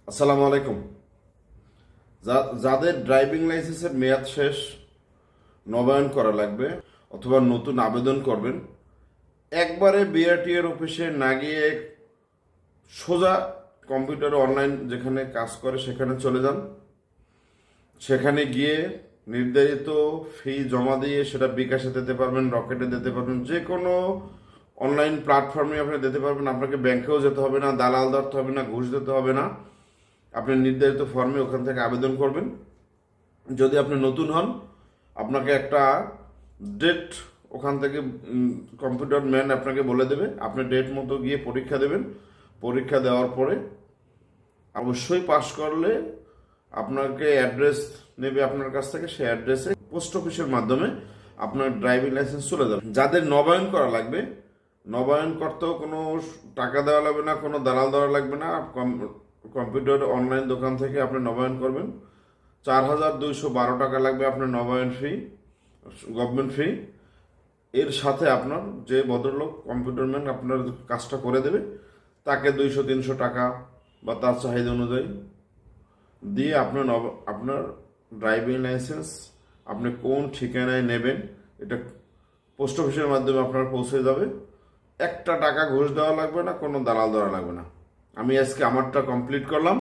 আসসালামু আলাইকুম। যাদের ড্রাইভিং লাইসেন্সের মেয়াদ শেষ, নবায়ন করা লাগবে অথবা নতুন আবেদন করবেন, একবারে বিআরটিএর অফিসে না গিয়ে সোজা কম্পিউটারে অনলাইন যেখানে কাজ করে সেখানে চলে যান। সেখানে গিয়ে নির্ধারিত ফি জমা দিয়ে সেটা বিকাশে দিতে পারবেন, রকেটে দিতে পারবেন, যে কোনো অনলাইন প্ল্যাটফর্মে আপনি দিতে পারবেন। আপনাকে ব্যাংকেও যেতে হবে না, দালাল ধরতে হবে না, ঘুষ দিতে হবে না। আপনি নির্ধারিত ফর্মে ওখান থেকে আবেদন করবেন। যদি আপনি নতুন হন, আপনাকে একটা ডেট ওখান থেকে কম্পিউটার ম্যান আপনাকে বলে দেবে। আপনি ডেট মতো গিয়ে পরীক্ষা দেবেন। পরীক্ষা দেওয়ার পরে অবশ্যই পাশ করলে আপনাকে অ্যাড্রেস নেবে আপনার কাছ থেকে। সেই অ্যাড্রেসে পোস্ট অফিসের মাধ্যমে আপনার ড্রাইভিং লাইসেন্স চলে যাবে। যাদের নবায়ন করা লাগবে, নবায়ন করতেও কোনো টাকা দেওয়া লাগবে না, কোনো দালাল দেওয়া লাগবে না। কম্পিউটার অনলাইন দোকান থেকে আপনি নবায়ন করবেন। 4,212 টাকা লাগবে আপনার নবায়ন ফি, গভর্নমেন্ট ফি। এর সাথে আপনার যে ভদ্রলোক কম্পিউটার ম্যান আপনার কাজটা করে দেবে, তাকে 200-300 টাকা বা তার চাহিদা অনুযায়ী দিয়ে আপনার ড্রাইভিং লাইসেন্স আপনি কোন ঠিকানায় নেবেন এটা পোস্ট অফিসের মাধ্যমে আপনার পৌঁছে যাবে। একটা টাকা ঘুষ দেওয়া লাগবে না, কোনো দালাল দেওয়া লাগবে না। আমি আজকে আমারটা কমপ্লিট করলাম।